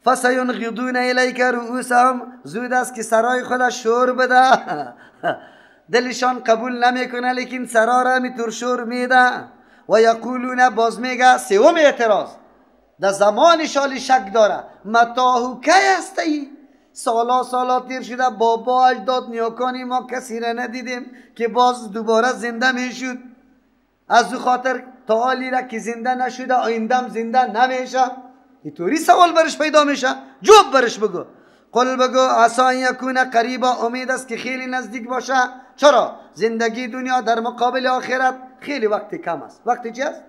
فسینغضون الیک رؤوسهم، زود است که سرای خود شور بده. دلشان قبول نمیکنه لیکن سرا را میتور شور میده. و یقولون، باز میگه سوم اعتراض در زمان شال شک داره، متاهو کی هستی؟ سالا تیر شده، بابا اجداد نیاکانی ما کسی را ندیدیم که باز دوباره زنده میشد. از او خاطر تعالی را که زنده نشده آیندم زنده نمیشه. اینطوری سوال برش پیدا میشه. جواب برش بگو. قل بگو عسى یکون قریبا، امید است که خیلی نزدیک باشه. چرا؟ زندگی دنیا در مقابل آخرت خیلی وقت کم است. وقتی چی است؟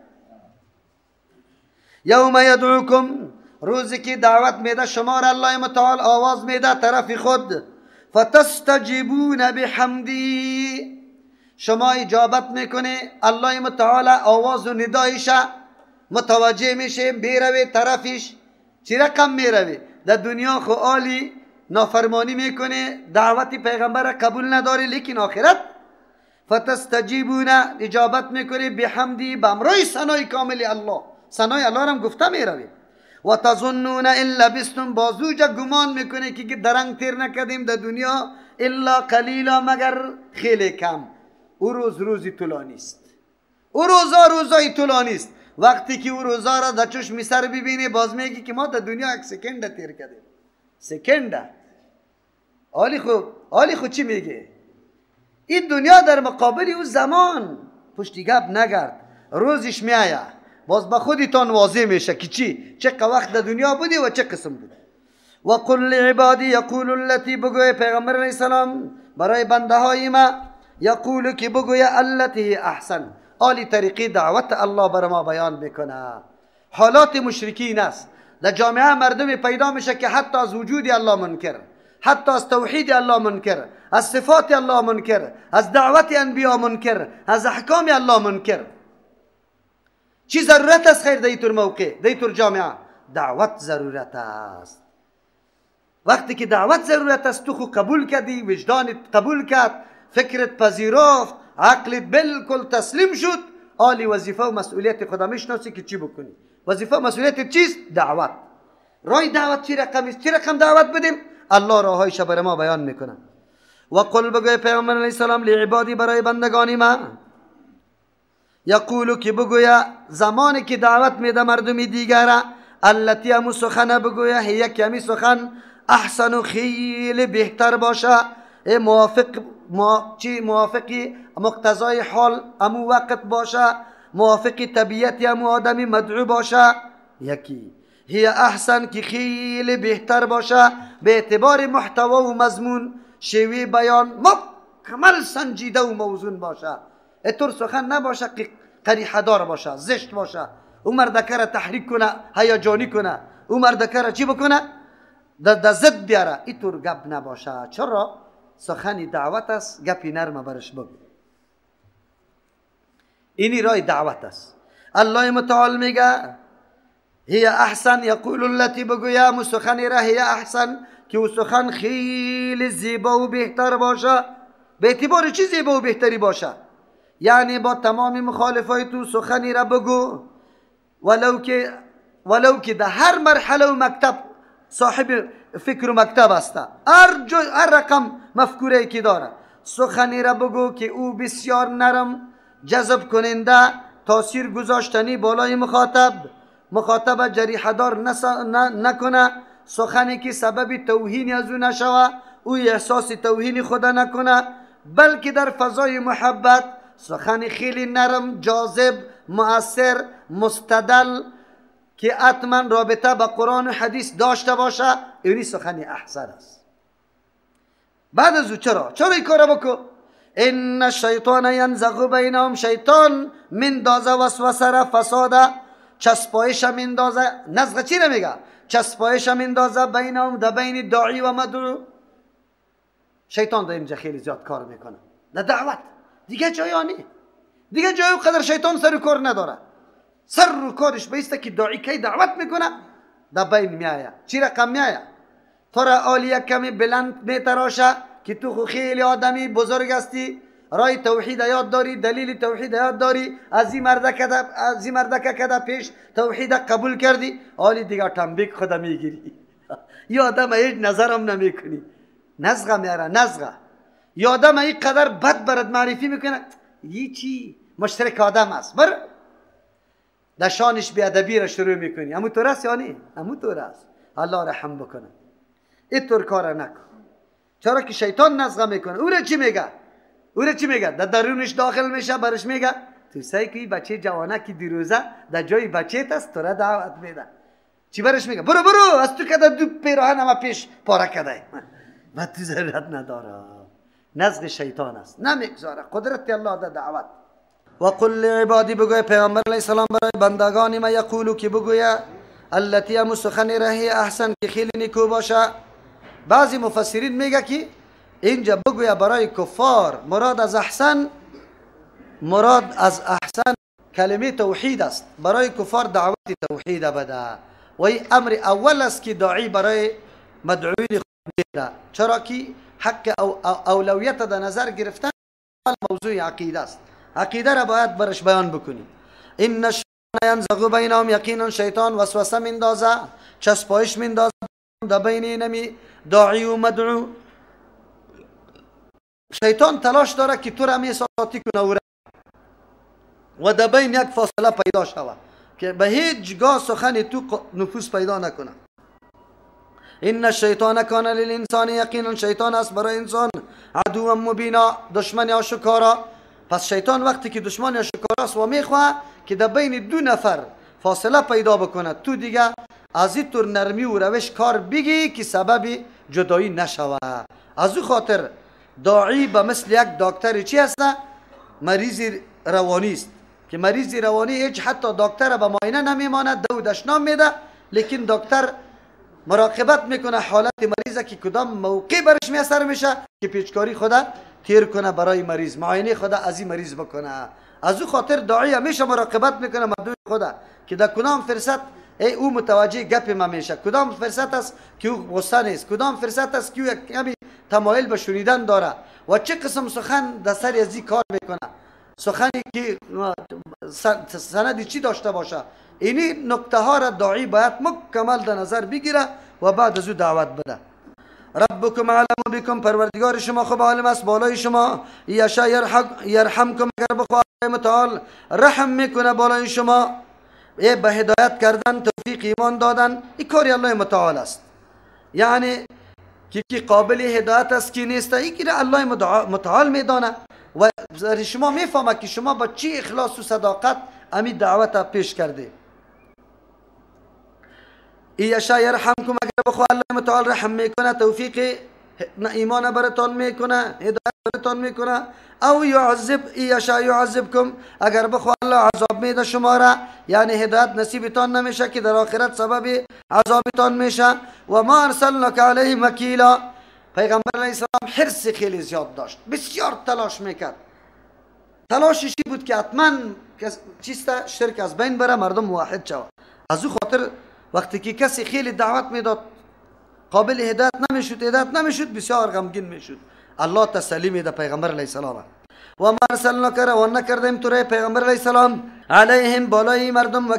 یوم یدعوکم، روزی که دعوت میده شما را الله متعال، آواز میده طرف خود. فتستجیبون بحمدی، شما اجابت میکنه الله متعال آواز و ندایش متوجه میشه، میروی طرفش. چی رقم میروی؟ در دنیا خو عالی نافرمانی میکنه، دعوت پیغمبر قبول نداری، لیکن آخرت فتستجیبون، اجابت میکنه بحمدی، بامرای ثنای کامل الله، ثنای الله را هم گفته میروی. و تظنون ان لبستم، بازوجا گمان میکنه که درنگ تیر نکردیم در دنیا الا قلیلا، مگر خیلی کم. او روزی طولانی است، او روزای طولانی است. وقتی که او روزا را در چشم سر ببینی باز میگی که ما در دنیا یک سکند تیر کردیم. سکند حالی خود چی میگه؟ این دنیا در مقابل او زمان پشتی گپ نگرد، روزش میایه باز به خودتان واضح میشه که چه وقت در دنیا بودی و چه قسم بود. و قل لعبادی یقول التي، بگوی پیغمبر علیه السلام برای بنده های ما، یقول که بگوی التي احسن، عالی طریقی دعوت الله بر ما بیان میکنه. حالات مشرکین است در جامعه، مردمی پیدا میشه که حتی از وجود الله منکر، حتی از توحید الله منکر، از صفات الله منکر، از دعوت انبیا منکر، از احکام الله منکر. چی ضرورت است خیر دیتور موقع، دیتور جامعه؟ دعوت ضرورت است. وقتی که دعوت ضرورت است، تو خو قبول کردی، وجدانت قبول کرد، فکرت پذیرفت، عقلت بالکل تسلیم شد، عالی وظیفه و مسئولیت خدا میشناسی که چی بکنی. وظیفه مسئولیت چیست؟ دعوت. راه دعوت چی رقم است؟ چی رقم دعوت بدیم؟ الله راهایش بر ما بیان میکنه. و قل بگوی پیغمبر علیه السلام لعبادی، برای بندگانی ما، یقولو که بگویا زمانی که دعوت میده مردمی دیگره، التی همو سخن بگویا، هی کمی سخن احسن و خیلی بهتر باشه، موافقی مقتضای حال امو وقت باشه، موافقی طبیعتی امو آدمی مدعو باشه. یکی هی احسن که خیلی بهتر باشه به اعتبار محتوا و مضمون، شیوه بیان مکمل سنجیده و موزون باشه. اتور سخن نباشه که قریحه دار باشه، زشت باشه، او مردکه را تحریک کنه، هیجانی کنه، او مردکه را چی بکنه؟ در ضد بیاره. اینطور گپ نباشه. چرا؟ سخنی دعوت است، گپی نرم برش بگو. اینی رای دعوت است. الله متعال میگه هی احسن، یقول التی، بگویا مو سخنی را هی احسن که او سخن خیلی زیبا و بهتر باشه. به اعتبار چی زیبا و بهتری باشه؟ یعنی با تمام مخالفای تو سخنی را بگو، ولو که در هر مرحله و مکتب صاحب فکر و مکتب است، هر رقم مفکوره که داره، سخنی را بگو که او بسیار نرم، جذب کننده، تاثیر گذاشتنی بالای مخاطب جریحه دار نکنه، سخنی که سبب توهین از او نشوه، او احساس توهین خدا نکنه، بلکه در فضای محبت سخن خیلی نرم، جاذب، مؤثر، مستدل که حتما رابطه با قرآن و حدیث داشته باشه. اینی سخن احسن است. بعد از او چرا این کار بکو؟ ان الشیطان ینزغ بینهم، شیطان مندازه وسوسه را، فساده، چسبایش مندازه. نزغ چی نمیگه؟ چسبایش مندازه بینهم، در بین داعی و مدعو. شیطان در اینجا خیلی زیاد کار میکنه در دعوت. دیگه جایانی، دیگه جای او قدر شیطان سر و کار نداره. سر و کارش بیسته که داعی کی دعوت میکنه در بین میایه. چی رقم میایه؟ تو را عالیه کمی بلند میتراشه که تو خو خیلی آدمی بزرگ هستی، رای توحید یاد داری، دلیل توحید یاد داری، از این مردکه کده پیش توحید قبول کردی، حالی دیگه تنبیک خدا میگیری. یا آدم هیچ نظرم نمیکنی، نزغه میاره نزغه. یا آدم این قدر بد برات معرفی میکنه، یه چی مشترک آدم است، بر دشانش بیادبی را شروع میکنی. همون طور است یا نه؟ همون طور است. الله رحم بکنه. اینطور کار نکن، چرا که شیطان نزغه میکنه. او را چی میگه؟ او را چی میگه؟ در درونش داخل میشه، برش میگه تو سعی که بچه جوانه که دیروزه در جای بچه است تو را دعوت میده. چی برش میگه؟ برو برو از تو که دو پیراهن همه پیش پاره کده و تو ضرورت نداره. نزغ شیطان است، نمیگذاره. قدرت الله در دعوت. و قل لعبادی بگوی پیغمبر علیه السلام برای بندگان ما یقولو که بگوی التی هم سخن رهی احسن که خیلی نیکو باشه. بعضی مفسرین میگه که اینجا بگوی برای کفار مراد از احسن، مراد از احسن کلمه توحید است. برای کفار دعوت توحید بده و این امر اول است که داعی برای مدعوین خود میده، چرا که حق اولویت در نظر گرفتن موضوع عقیده است. عقیده را باید برش بیان بکنی. این الشیطان ینزغ بینهم، یقینا شیطان وسوسه میندازه، چسبایش میندازه در بین نمی داعی و مدعو. شیطان تلاش داره که تو را میساتی کنه و در بین یک فاصله پیدا شود که به هیچ جا سخن تو نفوذ پیدا نکنه. این الشیطان کان للانسان، یقینا شیطان است برای انسان عدو مبینا، دشمن آشکارا. پس شیطان وقتی که دشمن آشکارا است و میخواه که در بین دو نفر فاصله پیدا بکنه، تو دیگه از این طور نرمی و روش کار بگی که سبب جدایی نشوه. از او خاطر داعی به مثل یک دکتر چی هست؟ مریض روانی است که مریض روانی هیچ حتی دکتر به معاینه نمیماند، دو دشنام میده، لیکن دکتر مراقبت میکنه حالت مریضه که کدام موقع برش میسر میشه که پیچکاری خدا تیر کنه برای مریض، معاینه خدا از این مریض بکنه. از او خاطر داعی همیشه مراقبت میکنه مردم خدا که در کدام فرصت او متوجه گپ ما میشه، کدام فرصت است که او غصه نیست، کدام فرصت است که او کمی تمایل به شنیدن داره و چه قسم سخن در سر از این کار میکنه، سخنی که سندی چی داشته باشه. اینی نکته ها را داعی باید مکمل در نظر بگیره و بعد از او دعوت بده. ربکم علم بکم، پروردگار شما خوب عالم است بالای شما. یشاء یرحمکم، اگر بخواه متعال رحم میکنه بالای شما. به هدایت کردن، توفیق ایمان دادن، این کاری الله متعال است. یعنی کی قابل هدایت است کی نیست، این الله متعال میدانه و شما میفهمه که شما با چی اخلاص و صداقت امی دعوت پیش کرده. یشاء یرحمکم، اگر بخواه الله متعال رحم میکنه، توفیق ایمان براتون میکنه، هدایت براتون میکنه. او یعذب، یشاء یعذبکم، اگر بخواه الله عذاب میده شما را، یعنی هدایت نصیبتان نمیشه که در آخرت سبب عذابتان میشه. و ما ارسلناک علیهم وکیلا، پیغمبر علیه السلام حرص خیلی زیاد داشت، بسیار تلاش میکرد. تلاشش بود که حتما چیستا شرک از بین بره، مردم موحد شود. از او خاطر وقتی که کسی خیلی دعوت میداد قابل هدایت نمیشد، بسیار غمگین میشد. الله تسلی میده پیغمبر علیه السلام. و ما ارسلناک، روان نکردیم تو را پیغمبر علیه السلام، علیهم بالای مردم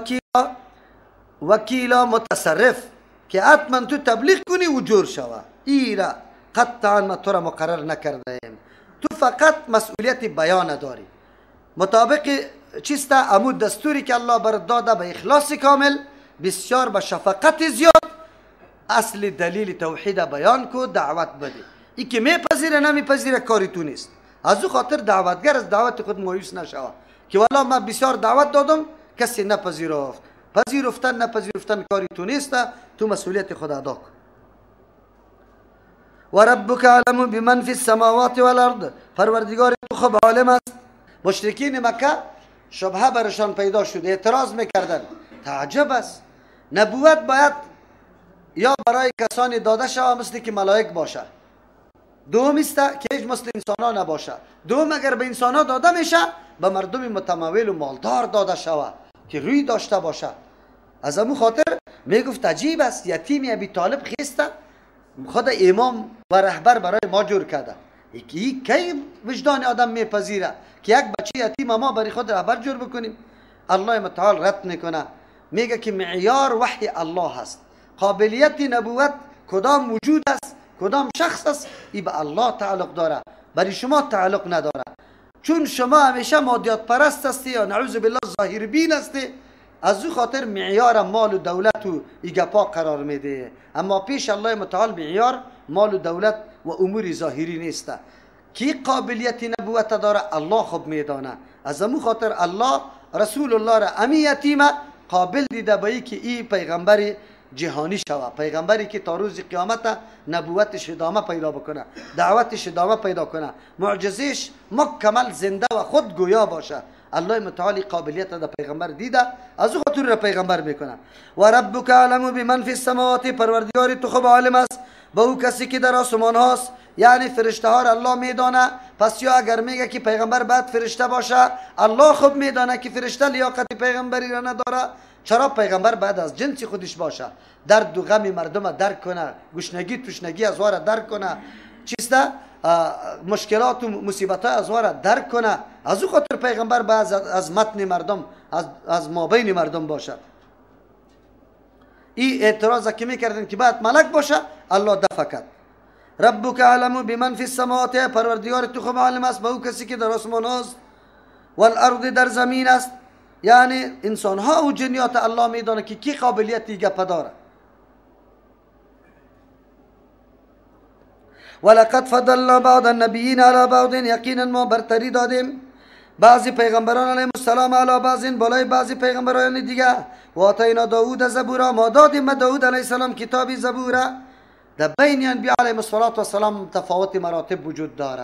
وکیلا متصرف که حتما تو تبلیغ کنی و جور شوه. ایرا قطعا ما تو را مقرر نکردیم، تو فقط مسئولیت بیان داری مطابق چیستا امو دستوری که الله برات داده، به اخلاص کامل، بسیار با شفقت زیاد اصل دلیل توحید بیان کو، دعوت بده. ای که میپذیره نمیپذیره کاری تو نیست. از او خاطر دعوتگر از دعوت خود مایوس نشوه که والا من بسیار دعوت دادم کسی نپذیرفت. پذیرفتن نپذیرفتن کاری تو نیست، تو مسئولیت خود ادا کن. و ربک علم بمن فی السماوات والارض، پروردگار تو خوب عالم است. مشرکین مکه شبهه برشان پیدا شد، اعتراض میکردن. تعجب است، نبوت باید یا برای کسانی داده شود مثل که ملائک باشه، دوم است که هیچ مثل انسان ها نباشه، دوم اگر به انسان ها داده میشه به مردم متمول و مالدار داده شود که روی داشته باشه. از امو خاطر میگفت عجیب است، یتیم ابی طالب خیسته خود امام و رهبر برای ما جور کرده. کی وجدان آدم میپذیره که یک بچه یتیم ما برای خود رهبر جور بکنیم؟ الله متعال رد میکنه، میگه که معیار وحی الله هست. قابلیت نبوت کدام وجود است، کدام شخص است، این به الله تعلق داره، برای شما تعلق نداره. چون شما همیشه مادیات پرست هستی یا نعوذ بالله ظاهر بین هستی، از او خاطر معیار مال و دولت و ایگپا قرار میده. اما پیش الله متعال معیار مال و دولت و امور ظاهری نیست. کی قابلیت نبوت داره الله خوب میدانه. از امو خاطر الله رسول الله را امی یتیمه قابل دیده به که این پیغمبر جهانی شوه، پیغمبری که تا روز قیامت نبوتش ادامه پیدا بکنه، دعوتش ادامه پیدا کنه، معجزش مکمل زنده و خود گویا باشه. الله متعالی قابلیت در پیغمبر دیده، از او خاطر را پیغمبر میکنه. و ربک اعلم بمن فی السماوات، پروردگار تو خوب عالم است با او کسی که در آسمان هاست، یعنی فرشته ها را الله میدانه. پس یا اگر میگه که پیغمبر باید فرشته باشه، الله خوب میدانه که فرشته لیاقت پیغمبری را نداره. چرا پیغمبر بعد از جنس خودش باشه، درد و غم مردم درک کنه، گشنگی تشنگی از واره درک کنه، چیسته مشکلات و مصیبت های از واره درک کنه. از او خاطر پیغمبر بعد از متن مردم، از مابین مردم باشه. این اعتراض که میکردن که باید ملک باشه، الله دفع کرد. ربک اعلم بمن فی السماوات، پروردگار تو خوب عالم است با او کسی که در آسمان است، والارض در زمین است، یعنی انسان ها و جنیات الله میدانه که کی قابلیتی گپ داره. ولقد فضلنا بعض النبیین علی بعض، یقینا ما برتری دادیم بعضی پیغمبران علیهم السلام علی بعض، بالای بعضی پیغمبران دیگه. و آتینا داوود زبورا، ما دادیم به داوود علیه السلام کتابی زبوره. در بین انبیاء علیهم السلام تفاوت مراتب وجود داره.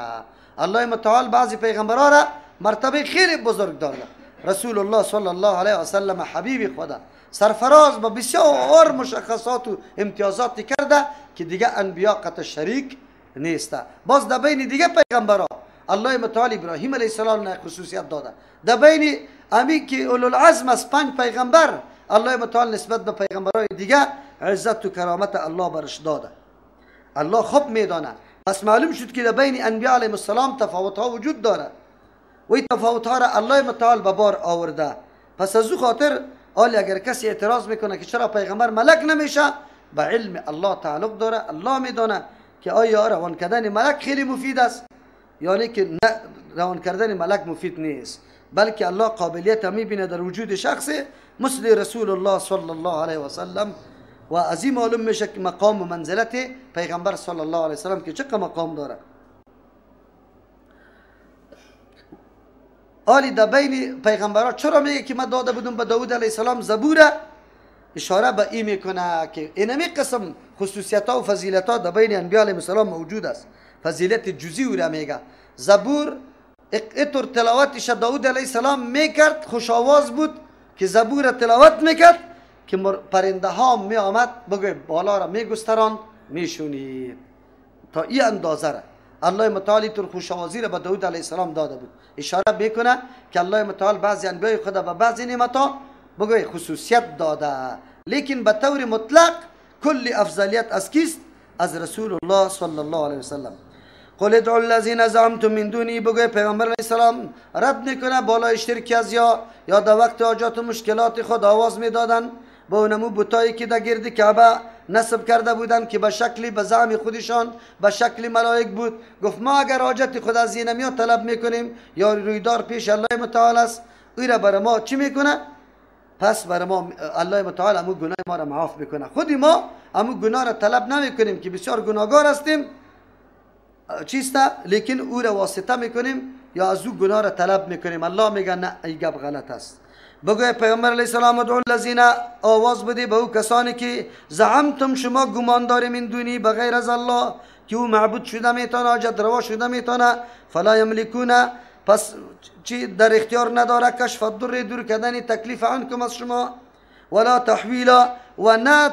الله متعال بعضی پیغمبران را مرتبه خیلی بزرگ داره. رسول الله صلی الله علیه و سلم حبیب خدا سرفراز با بسیار مشخصات و امتیازات کرده که دیگه انبیاء قطع شریک نیسته. باز در بین دیگه پیغمبران الله متعال ابراهیم علیه السلام نه خصوصیت داده. در بین امی که اولو العزم از 5 پیغمبر الله متعال نسبت به پیغمبرای دیگه عزت و کرامت الله برش داده. الله خوب میدانه. پس معلوم شد که در بین انبیاء علیهم السلام تفاوت ها وجود داره و این تفاوت ها را الله متعال به بار آورده. پس از او خاطر اگر کسی اعتراض میکنه که چرا پیغمبر ملک نمیشه، به علم الله تعلق داره. الله میدانه که آیا روان کردن ملک خیلی مفید است، یعنی که نه روان کردن ملک مفید نیست، بلکه الله قابلیت میبینه در وجود شخص مثل رسول الله صلی الله علیه و سلم. و از این معلوم میشه که مقام و منزلت پیغمبر صلی الله علیه و سلم که چقدر مقام داره. آلی در بین پیغمبرها چرا میگه که من داده بودم به داوود علیه السلام زبوره؟ اشاره به این میکنه که اینمی قسم خصوصیت ها و فضیلت ها در بین انبیاء علیهم السلام موجود است. فضیلت جزئی او را میگه. زبور اینطور تلاوتش داوود علیه السلام میکرد، خوش آواز بود که زبور تلاوت میکرد که پرنده ها می آمد بگوی بالا را میگستراند میشونید. تا این اندازه را الله متعال طور خوشآوازی را به داوود علیه السلام داده بود. اشاره میکنه که الله متعال بعضی انبیاء خدا به بعضی نعمت‌ها بگوی خصوصیت داده، لیکن به طور مطلق کل افضلیت از کیست؟ از رسول الله صلی الله علیه وسلم. قل ادعوا الذین زعمتم من دونی، بگوی پیغمبر علیه السلام رد میکنه بالای شرک از یا در وقت حاجات و مشکلات خود آواز میدادن با اونمو بتایی که در گرد کعبه نصب کرده بودن که به شکلی به زعم خودشان به شکل ملائک بود. گفت ما اگر حاجت خود از اینمیا طلب میکنیم یا رویدار پیش الله متعال است، او را برای ما چی میکنه؟ پس برای ما الله متعال امو گناه ما را معاف میکنه. خودی ما امو گناه را طلب نمیکنیم که بسیار گناهگار هستیم چیسته، لیکن او را واسطه میکنیم یا از او گناه را طلب میکنیم. الله میگه نه، این گپ غلط است. بگوی پیغمبر علیه السلام ادعوا الذین، آواز بده به او کسانی که زعمتم شما گمان داریم من دونی بغیر از الله که او معبود شده میتونه، حاجت روا شده میتونه. فلا یملکون، پس چی در اختیار نداره کشف الضر، دور کردن تکلیف عنکم از شما، ولا تحویلا، و نه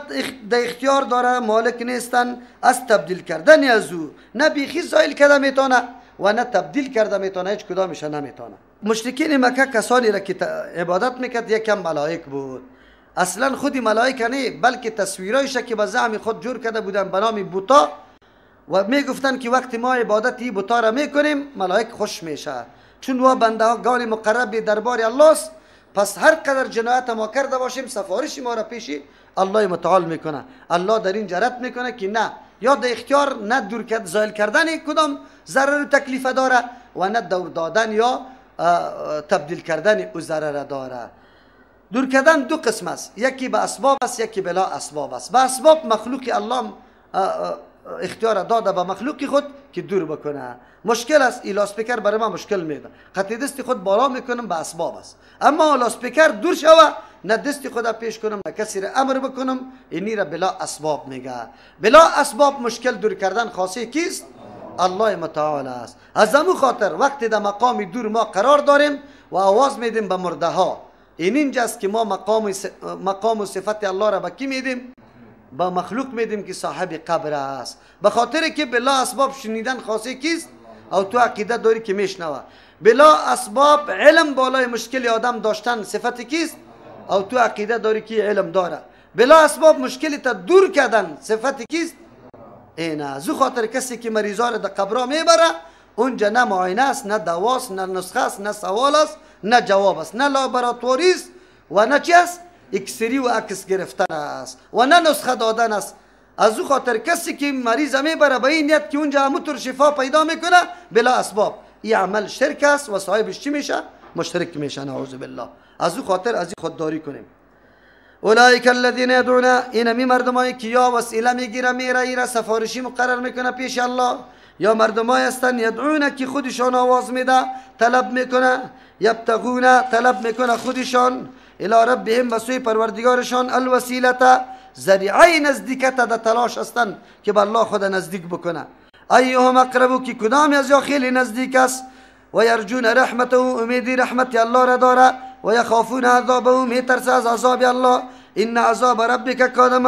در اختیار داره مالک نیستن از تبدیل کردن از او، نه بیخی زایل کرده میتونه و نه تبدیل کرده میتونه، هیچ کدامش نمیتونه. مشرکین مکه کسانی را که عبادت میکرد یکم ملائک بود. اصلا خودی ملائک نه، بلکه تصویرایش که به زعم خود جور کرده بودن به نام بوتا و میگفتن که وقتی ما عبادت این بوتا را میکنیم ملائک خوش میشه، چون و بنده ها گان مقرب دربار الله است. پس هر قدر جنایت ما کرده باشیم سفارش ما را پیش الله متعال میکنه. الله در این جرات میکنه که نه یا در اختیار نه دور کرد زایل کردن کدام ضرر و تکلیف داره و نه دور دادن یا تبدیل کردن او ضرر داره. دور کردن دو قسم است، یکی به اسباب است یکی بلا اسباب است. به اسباب مخلوق الله اختیار داده به مخلوق خود که دور بکنه. مشکل است این لاسپیکر برای ما مشکل میده، قطع دست خود بالا میکنم به اسباب است، اما لاسپیکر دور شوه نه دست خود پیش کنم نه کسی را امر بکنم، اینی را بلا اسباب میگه. بلا اسباب مشکل دور کردن خاصه کیست؟ الله متعال است. از همون خاطر وقتی در مقام دور ما قرار داریم و آواز میدیم به مرده ها، اینجاست که ما مقام و صفت الله را به کی میدیم؟ با مخلوق میدیم که صاحب قبر است. به خاطر که بلا اسباب شنیدن خاصه کیست؟ او تو عقیده داری که میشنوه. بلا اسباب علم بالای مشکل آدم داشتن صفت کیست؟ او تو عقیده داری که علم داره. بلا اسباب مشکلی تا دور کردن صفت کیست؟ اینه. زو خاطر کسی که مریضا را در قبرا میبره اونجا نه معاینه است نه دواست نه نسخه است نه سوال است نه جواب است نه لابراتواری است و نه چی است؟ اکسری و عکس گرفتن است و نه نسخه دادن است. از او خاطر کسی که مریض میبره به این نیت که اونجا همونطور شفا پیدا میکنه بلا اسباب، این عمل شرک است و صاحبش چی میشه؟ مشرک میشه، نعوذ بالله. از او خاطر از این خودداری کنیم. اولئک الذین یدعون، این می مردمایی که یا وسیله میگیره میره ایره سفارشی مقرر میکنه پیش الله، یا مردمایی هستن یدعون که خودشان آواز میده طلب میکنه، یبتغون طلب میکنه خودشان الی ربهم به سوی پروردگارشان الوسیلة ذریعه نزدیکت در تلاش هستن که به الله خود نزدیک بکنه. ایهم اقرب که کدام از یا خیلی نزدیک است، و یرجون رحمته امیدی رحمت الله را داره، و یخافون عذابه میترسه از عذاب الله. ان عذاب ربک کان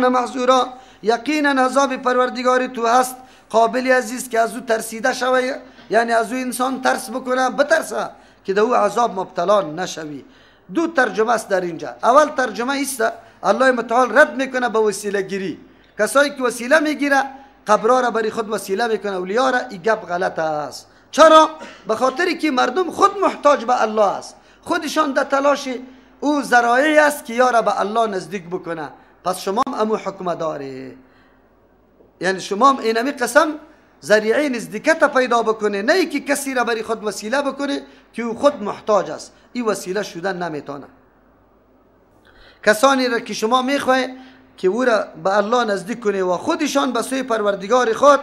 محذورا، یقینا عذاب پروردگار تو هست قابل عزیز که از او ترسیده شوی، یعنی از او انسان ترس بکنه بترسه که در او عذاب مبتلا نشوی. دو ترجمه است در اینجا. اول ترجمه است الله متعال رد میکنه به وسیله گیری، کسایی که وسیله میگیره قبرا را بری خود وسیله میکنه اولیا را، این گپ غلط است. چرا؟ به خاطری که مردم خود محتاج به الله است، خودشان در تلاش او ذرایعی است که یارا به الله نزدیک بکنه. پس شما امو حکم داری، یعنی شما اینمی قسم ذریعه نزدیکت پیدا بکنه، نه ای که کسی را بری خود وسیله بکنه که او خود محتاج است، این وسیله شدن نمیتونه. کسانی را که شما میخواه که او را به الله نزدیک کنه و خودشان به سوی پروردگار خود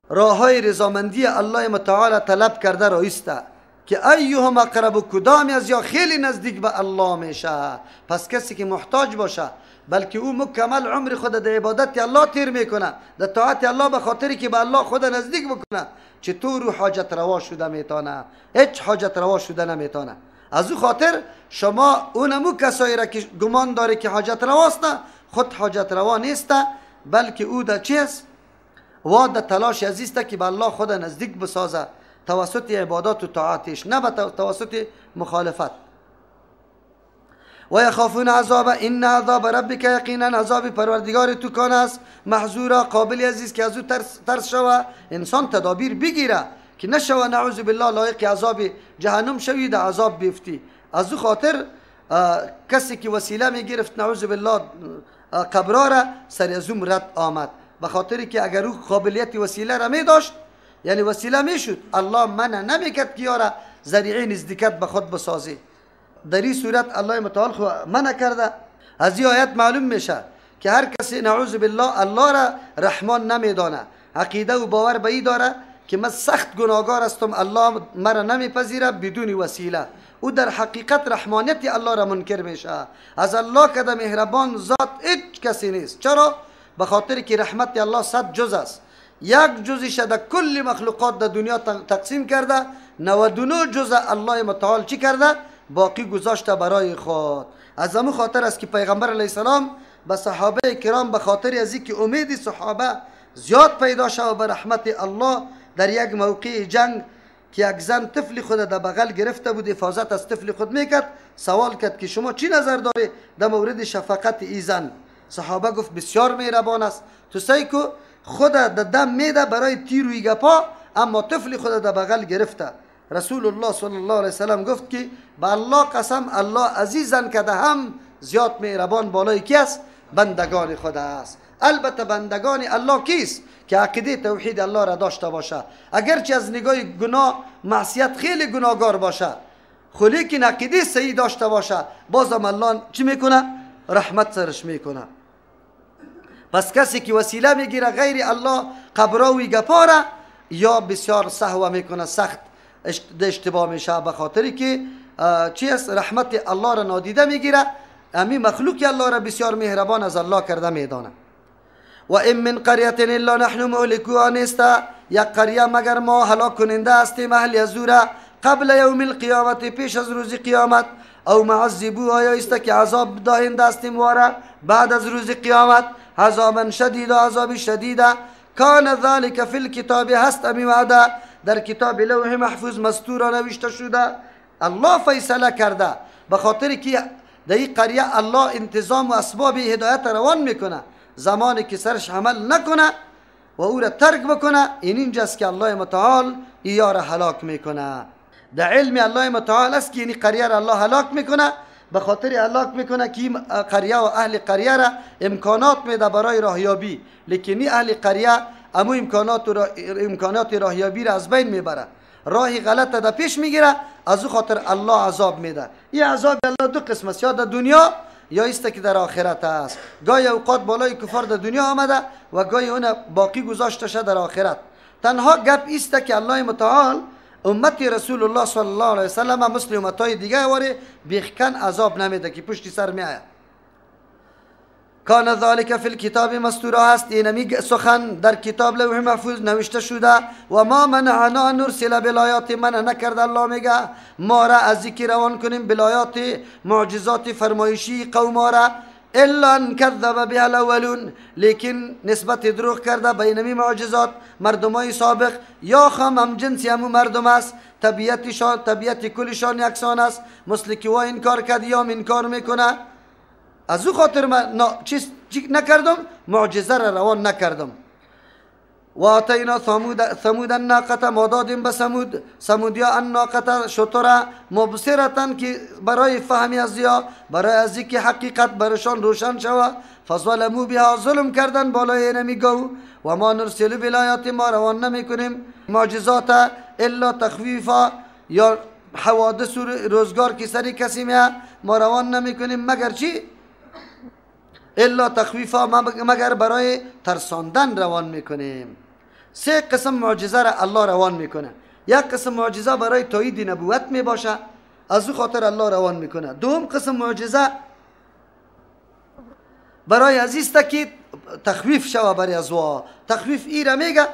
راه های رضامندی الله متعال طلب کرده رایسته که ایهم اقرب، کدامی از یا خیلی نزدیک به الله میشه. پس کسی که محتاج باشه بلکه او مکمل عمر خود در عبادت الله تیر میکنه، در طاعت الله، به خاطری که به الله خود نزدیک بکنه، چطور رو حاجت روا شده میتونه؟ هیچ حاجت روا شده نمیتونه. از او خاطر شما اونمو کسایی را که گمان داره که حاجت رواست، خود حاجت روا نیست، بلکه او در چیست؟ و در تلاش عزیزته که به الله خود نزدیک بسازه توسط عبادات و طاعتش، نه به توسط مخالفت. و یخافون عذاب، ان عذاب ربک، یقینا عذاب پروردگار تو کان است محذورا، قابل عزیز که از او ترس شوه، انسان تدابیر بگیره که نشوه نعوذ بالله لایق عذاب جهنم شوی، در عذاب بیفتی. از او خاطر کسی که وسیله می گرفت نعوذ بالله قبرا را سر از او رد آمد، به خاطری که اگر او قابلیت وسیله را می داشت یعنی وسیله می شد، الله منع نمیکرد که یارا ذریعه نزدیکت به خود بسازی. در این صورت الله متعال منع کرده. از این آیت معلوم میشه که هر کسی نعوذ بالله الله را رحمان نمیدانه، عقیده و باور به این داره که من سخت گناهگار هستم، الله مرا نمیپذیره بدون وسیله، او در حقیقت رحمانیت الله را منکر میشه. از الله که در مهربان ذات هیچ کسی نیست. چرا؟ به خاطر که رحمت الله 100 جز است، یک جزش در کل مخلوقات در دنیا تقسیم کرده، 99 جز الله متعال چی کرده؟ باقی گذاشته برای خود. از همون خاطر است که پیغمبر علیه السلام به صحابه کرام به خاطر از اینکه امید صحابه زیاد پیدا شد به رحمت الله، در یک موقع جنگ که یک زن طفل خود در بغل گرفته بود، حفاظت از طفل خود میکرد، سوال کرد که شما چی نظر داری در مورد شفقت ای زن؟ صحابه گفت بسیار مهربان است، تو سعی کو خود در دم میده برای تیر و گپا، اما طفل خود در بغل گرفته. رسول الله صلی الله علیه وسلم گفت که به الله قسم، الله عزیزن که هم زیاد مهربان بالای کی است؟ بندگان خود است. البته بندگان الله کیست؟ که عقیده توحید الله را داشته باشه، اگرچه از نگاه گناه معصیت خیلی گناهگار باشه، خو لیکن عقیده صحیح داشته باشه، بازم الله چی میکنه؟ رحمت سرش میکنه. پس کسی که وسیله میگیره غیر الله قبراوی گپاره، یا بسیار سهو میکنه، سخت اشتباه میشه، به خاطری که چی است؟ رحمت الله را نادیده میگیره. امی مخلوق الله را بسیار مهربان از الله کرده میدانه. و این من قریه الا نحن مهلکوها، نیست یک قریه مگر ما هلاک کننده هستیم اهل از او را قبل یوم القیامت، پیش از روز قیامت، او معذبوها، یا است که عذاب داهنده هستیم واره بعد از روز قیامت، عذابا شدید، عذاب شدید. کان ذلك فی الکتاب، هست امی وعده در کتاب لوح محفوظ مستور نوشته شده. الله فیصله کرده، به خاطر که در این قریه الله انتظام و اسباب هدایت روان میکنه. زمانی که سرش عمل نکنه و او را ترک بکنه، اینجاست که الله متعال یا را هلاک میکنه. در علم الله متعال است که این قریه را الله هلاک میکنه، به خاطر هلاک میکنه که این قریه و اهل قریه را امکانات میده برای راهیابی، لیکن این اهل قریه امو امکانات راهیابی را از بین میبره، راهی غلط در پیش میگیره، از او خاطر الله عذاب میده. این عذاب الله دو قسم است، یا در دنیا یا است که در آخرت است. گاهی اوقات بالای کفار در دنیا آمده و گاهی اون باقی گذاشته شده در آخرت. تنها گپ است که الله متعال امت رسول الله صلی الله علیه وسلم مثل امتهای دیگه واره بیخکن عذاب نمیده که پشتی سر میآید. کان ذالک فی الکتاب مستور، است اینمی سخن در کتاب لوح محفوظ نوشته شده. و ما منعنا ان نرسل بالآیات، منع نکرد الله میگه ما را از ذکر روان کنیم بالآیات، معجزات فرمایشی قوم را، الا ان کذب بها الاولون، لیکن نسبت دروغ کرده به اینمی معجزات مردمای سابق، یا هم جنسی همو مردم است، طبیعت کلشان یکسان است، مثل که وا انکار کرد یا انکار میکنه. از او خاطر من چیز نکردم، معجزه را روان نکردم. و آتینا ثمود الناقه، ما دادیم به ثمودیا الناقه شتر مبصرتن، که برای فهمی از یا برای از اینکه حقیقت برشان روشن شود، فظلموا بها، ظلم کردن بالای نمیگو. و ما نرسل بالآیات، ما روان نمیکنیم معجزات الا تخویفا، یا حوادث روزگار که سری کسی ما روان نمیکنیم مگر چی؟ الا تخویفا، مگر برای ترساندن روان میکنیم. سه قسم معجزه را الله روان میکنه. یک قسم معجزه برای تایید نبوت میباشه، از او خاطر الله روان میکنه. دوم قسم معجزه برای عزیزتا که تخویف شوه برای ازوا. تخویف ای را میگه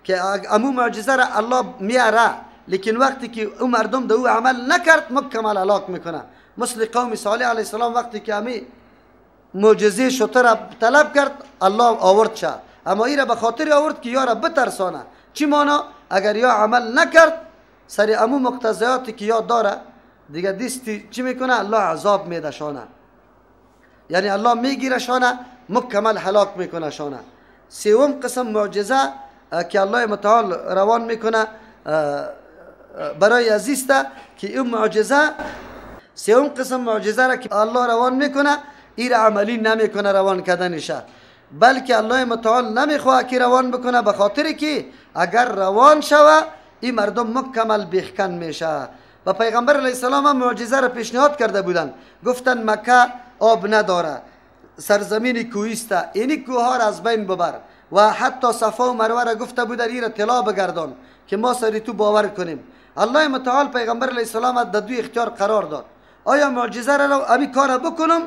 که امو معجزه را الله میاره، لیکن وقتی که او مردم دو عمل نکرد مکمل هلاک میکنه. مثل قوم صالح علیه السلام وقتی که امی معجزه شتر طلب کرد الله آورد شد، اما ای را به خاطر آورد که یا را بترسانه. چی مانا؟ اگر یا عمل نکرد سر امو مقتضیاتی که یاد داره دیگه دیستی چی میکنه؟ الله عذاب میده شانه، یعنی الله میگیره شانه، مکمل هلاک میکنه شانه. سوم قسم معجزه که الله متعال روان میکنه برای عزیزتا که این معجزه، سوم قسم معجزه را که الله روان میکنه ای را عملی نمیکنه روان کردنشه، بلکه الله متعال نمیخواه که روان بکنه، به خاطر که اگر روان شوه این مردم مکمل بیخکن میشه. و پیغمبر علیه السلام هم معجزه را پیشنهاد کرده بودن، گفتن مکه آب نداره، سرزمین کوهیسته، اینی کوه ها را از بین ببر. و حتی صفا و مروه را گفته بودن این را طلا بگردان که ما سری تو باور کنیم. الله متعال پیغمبر علیه السلام در دو اختیار قرار داد، آیا معجزه را امی کار بکنم،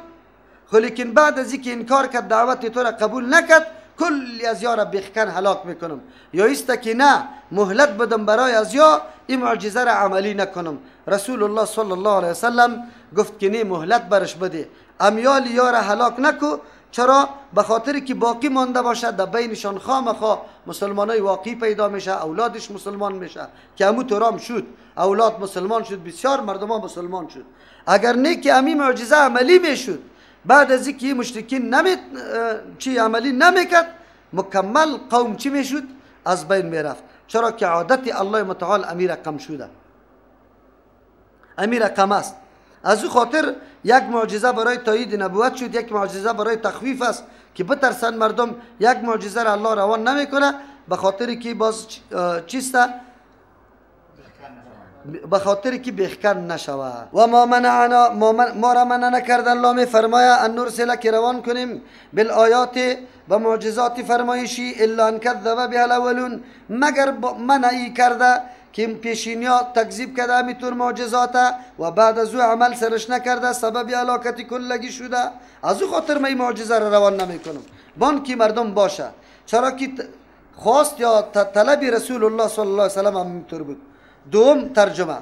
لیکن بعد از اینکه انکار کرد دعوت تو را قبول نکرد کلی از یا را بیخکن هلاک میکنم، یا است که نه مهلت بدم برای از یا این معجزه را عملی نکنم. رسول الله صلی الله علیه وسلم گفت که نه مهلت برش بده، امیال یا را هلاک نکو. چرا؟ به خاطر که باقی مانده باشد در بینشان خامخا مسلمانای واقعی پیدا میشه، اولادش مسلمان میشه که امو تورام شد، اولاد مسلمان شد، بسیار مردم ها مسلمان شد. اگر نه که امی معجزه عملی میشد، بعد از اینکه مشرکین چی عملی نمیکرد مکمل قوم چی میشد؟ از بین میرفت. چرا که عادت الله متعال امی رقم شده، امی رقم است. از او خاطر یک معجزه برای تایید نبوت شد، یک معجزه برای تخویف است که بترسن مردم. یک معجزه را الله روان نمیکنه به خاطر که باز چیسته، به خاطر که بخکن نشوه. و ما منعنا، ما را منع نکرد الله می فرماید ان نرسل که روان کنیم بالآیات و معجزات فرمایشی الا ان کذب بها الاولون، مگر منعی کرده که پیشینیا تکذیب کرده همیطور معجزات و بعد از او عمل سرش نکرده سبب هلاکت کلگی شده. از او خاطر من معجزه را روان نمیکنم بان که مردم باشه، چرا که خواست یا طلب رسول الله صلی الله علیه و سلم همینطور بود. دوم ترجمه،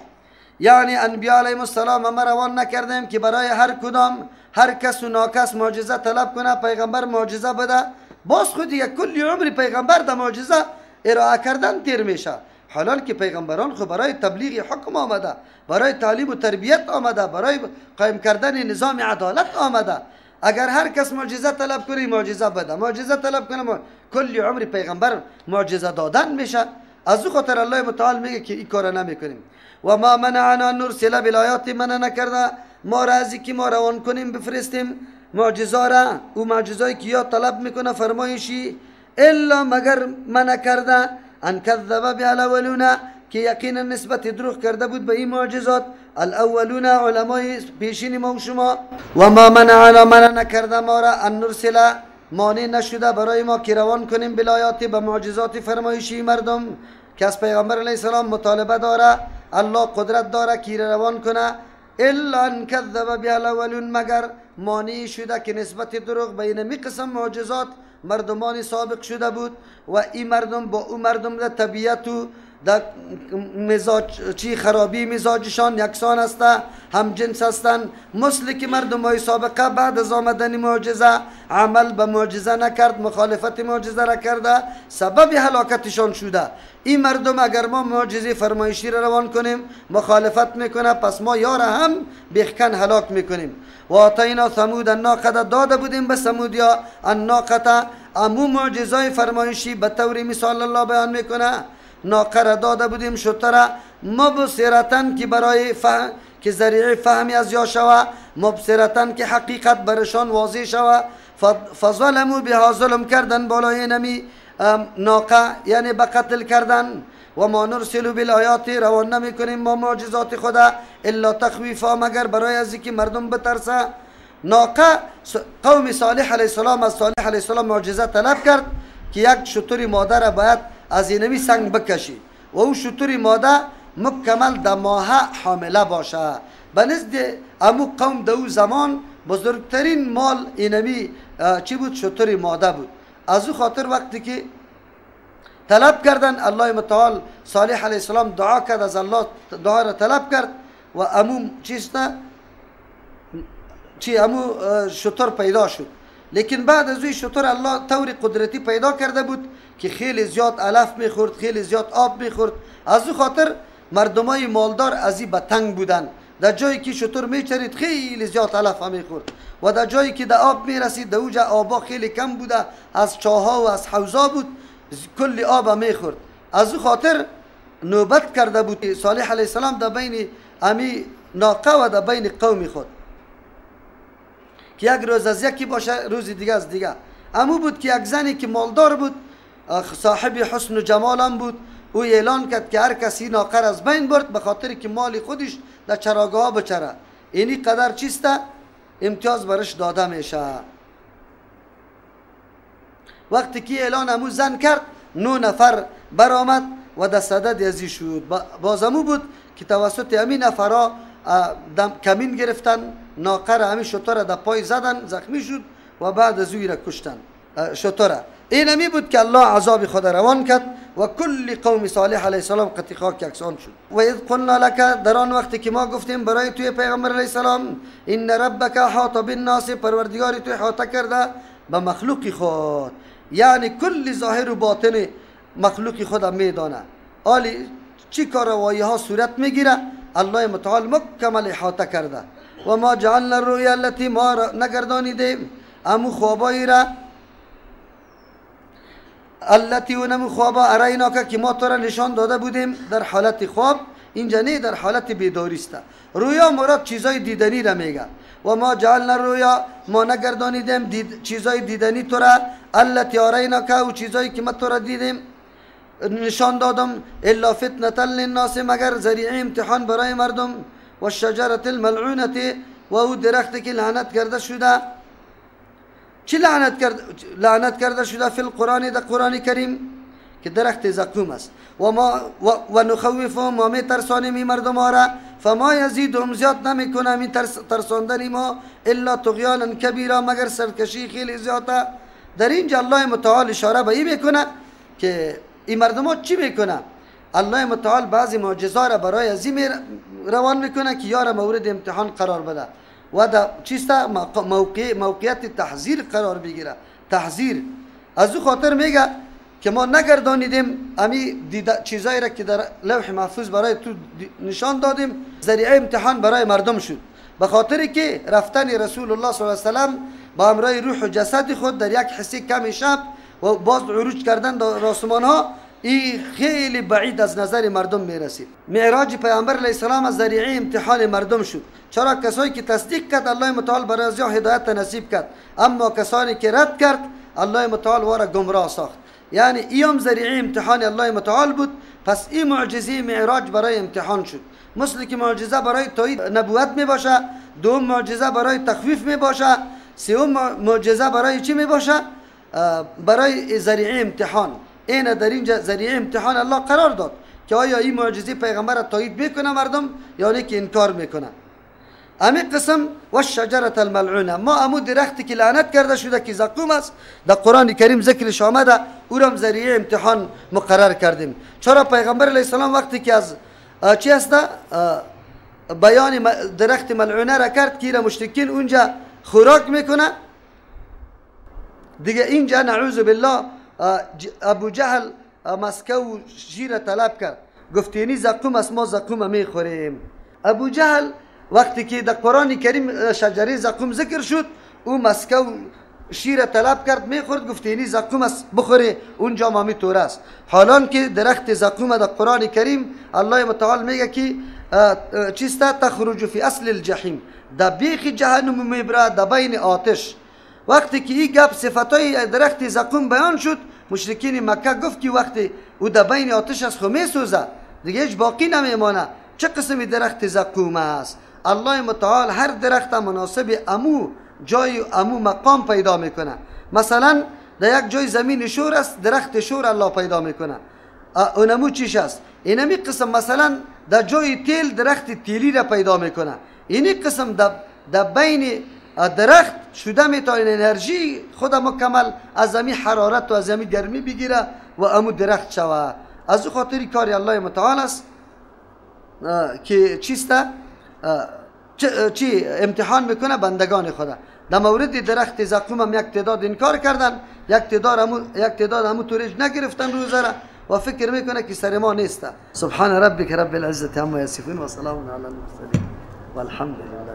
یعنی انبیاء علیهم السلام ما روان نکردیم که برای هر کدام هر کس و ناکس معجزه طلب کنه پیغمبر معجزه بده، باز خود یک کلی عمر پیغمبر در معجزه ارائه کردن تیر میشه. حالان که پیغمبران خود برای تبلیغ حکم آمده، برای تعلیم و تربیت آمده، برای قائم کردن نظام عدالت آمده. اگر هر کس معجزه طلب کنه معجزه بده، معجزه طلب کنه کلی عمر پیغمبر معجزه دادن میشه. از او خاطر الله متعال میگه که این کار نمیکنیم. و ما منعنا نرسل بالآیات، منع نکرده ما را از اینکه ما روان کنیم بفرستیم معجزه را، او معجزه‌ای که یا طلب میکنه فرمایشی، الا مگر منع کرده ان کذب بها الاولون، که یقینا نسبت دروغ کرده بود به این معجزات الاولون علمای پیشین ما و شما. و ما منعنا منع نکرده ما را ان نرسل، مانع نشده برای ما که روان کنیم بالآیات به معجزات فرمایشی مردم که از پیغمبر علیه السلام مطالبه داره، الله قدرت داره که روان کنه، الا ان کذب بها الاولون، مگر مانع شده که نسبت دروغ بین می قسم معجزات مردمان سابق شده بود و این مردم با اون مردم در طبیعت و در مزاج چی خرابی مزاجشان یکسان است، هم جنس هستند، مثل که مردم های سابقه بعد از آمدن معجزه عمل به معجزه نکرد، مخالفت معجزه را کرده، سبب هلاکتشان شده. این مردم اگر ما معجزه فرمایشی را روان کنیم مخالفت میکنه، پس ما یار هم بخکن هلاک میکنیم. و آتینا ثمود الناقه، داده بودیم به ثمودیا الناقه، امو معجزه فرمایشی به طور مثال الله بیان میکنه. ناقه را داده بودیم شتر مبصرتن که برای فهم، که ذریعه فهمی از یا شوه، مبصرتن که حقیقت برشان واضح شوه. فظلموا بها، ظلم کردن بالای نمی ناقه یعنی به قتل کردن. و ما نرسل بالآیات، روان نمی کنیم ما معجزات خدا الا تخویفا، مگر برای از اینکه مردم بترسه. ناقه قوم صالح علیه السلام از صالح علیه السلام معجزه طلب کرد که یک شتر ماده باید از اینمی سنگ بکشی و او شتر ماده مکمل در ماه حامله باشه. به نزد امو قوم در او زمان بزرگترین مال اینمی چی بود؟ شتر ماده بود. از او خاطر وقتی که طلب کردن الله متعال صالح علیه السلام دعا کرد، از الله دعا را طلب کرد و امو امو شتر پیدا شد. لیکن بعد از اوی شتر الله طور قدرتی پیدا کرده بود که خیلی زیاد علف میخورد، خیلی زیاد آب میخورد. از او خاطر مردمای مالدار از این بتنگ بودن. در جایی که شتر میچرید خیلی زیاد علف میخورد و در جایی که در آب میرسید در اوجا آبا خیلی کم بوده، از چاها و از حوضا بود، کلی آب میخورد. از او خاطر نوبت کرده بود صالح علیه السلام در بین امی ناقه و در بین قوم خود که یک روز از یکی باشه، روز دیگه از دیگه. امو بود که یک زنی که مالدار بود، صاحب حسن و جمال هم بود، او اعلان کرد که هر کسی ناقه از بین برد به خاطر که مال خودش در چراگاه ها بچره، اینی قدر چیسته امتیاز برش داده میشه. وقتی که اعلان امو زن کرد 9 نفر برآمد و در صدد ازی شد. باز امو بود که توسط همین نفرها کمین گرفتن، ناقه را همین شتر در پای زدن، زخمی شد و بعد از اوی را کشتن شتر. این همی بود که الله عذاب خود روان کرد و کل قوم صالح علیه السلام قطع خاک یکسان شد. و اذ قلنا لک، در آن وقتی که ما گفتیم برای توی پیغمبر علیه السلام، ان ربک احاط بالناس، پروردگار توی احاطه کرده به مخلوق خود، یعنی کل ظاهر و باطن مخلوق خود میدانه. آلی چی کاروایی ها صورت میگیره الله متعال مکمل احاطه کرده. و ما جعلنا الرؤیا التي، ما نگردانیدیم امو خوابایی را، التي اونم خوابا اریناک که ما تو را نشان داده بودیم در حالت خواب، اینجا نه در حالت بیداری است. رویا مراد چیزای دیدنی را میگه. و ما جعلنا رویا، ما نگردانیدیم چیزای دیدنی تو را، التی آریناک، و چیزایی که ما تو را دیدیم نشان دادم، الا فتنة للناس، مگر ذریعه امتحان برای مردم، و شجرة الملعونة، و او درخت که لعنت کرده شده. چی لعنت کرده شده؟ فی القرآن، در قرآن کریم، که درخت زقوم است. و نخوفهم، ما می ترسانیم این مردم ها را، فما یزیدهم، زیاد نمیکنه این ترساندن ما، الا طغیانا کبیرا، مگر سرکشی خیلی زیاده. در اینجا الله متعال اشاره به این میکنه که این مردم ها چی میکنه. الله متعال بعضی معجزات را برای ازی روان میکنه که یارا مورد امتحان قرار بده و در چیستا موقعیت تحذیر قرار بگیره. تحذیر از او خاطر میگه که ما نگردانیدیم امی چیزایی را که در لوح محفوظ برای تو نشان دادیم، ذریعه امتحان برای مردم شد. به خاطر که رفتن رسول الله صلی الله علیه و سلم با امرای روح و جسد خود در یک حصه کم شب و باز عروج کردن در آسمان ها، این خیلی بعید از نظر مردم میرسید. معراج پیامبر علیه السلام از ذریعه امتحان مردم شد، چرا کسایی که تصدیق کرد الله متعال برای ازیا هدایت نصیب کرد، اما کسانی که رد کرد الله متعال وارا گمراه ساخت. یعنی ایام ذریعه امتحان الله متعال بود. پس این معجزه معراج برای امتحان شد. مثل که معجزه برای تایید نبوت می باشه، دوم معجزه برای تخفیف می باشه، سوم معجزه برای چی می باشه؟ برای ذریعه امتحان. این در اینجا ذریعه امتحان الله قرار داد که آیا این معجزه پیغمبر را تایید میکنه مردم یا نه که انکار میکنه. امی قسم و شجرة الملعونه، ما امو درختی که لعنت کرده شده که زقوم است در قرآن کریم ذکرش آمده، او را ذریعه امتحان مقرر کردیم. چرا پیغمبر علیه السلام وقتی که از چی است بیان درخت ملعونه را کرد که مشرکین اونجا خوراک میکنه دیگه، اینجا نعوذ بالله ابو جهل مسکو شیر طلب کرد، گفت اینی زقوم است، ما زقوم میخوریم. ابو جهل وقتی که در قرآن کریم شجره زقوم ذکر شد، او مسکو شیر طلب کرد میخورد، گفت اینی زقوم است بخوره، اونجا ما میتوره است. حالان که درخت زقوم در قرآن کریم الله متعال میگه که چیستا تخرج فی اصل الجحیم، در بیخ جهنم میبره، در بین آتش. وقتی که این گپ صفتای درخت زقوم بیان شد، مشرکین مکه گفت که وقتی او در بین آتش است خو میسوزه دیگه هیچ باقی نمیمانه، چه قسم درخت زقوم است. الله متعال هر درخت مناسب امو جای امو مقام پیدا میکنه. مثلا در یک جای زمین شور است، درخت شور الله پیدا میکنه، اونمو چیش است. اینمی قسم مثلا در جای تیل درخت تیلی را پیدا میکنه. اینی قسم در بین درخت شده میتونه انرژی خود مکمل از زمین حرارت و از زمین گرمی بگیره و امو درخت شوه. از او خاطری کاری الله متعال است که چیسته چی امتحان میکنه بندگان خدا. در مورد درخت زقوم هم یک تعداد انکار کردن، یک تعداد همو توریج نگرفتن روزه را و فکر میکنه که سر ما نیسته. سبحان ربک رب العزة عما یصفون و سلام علی المرسلین والحمد لله.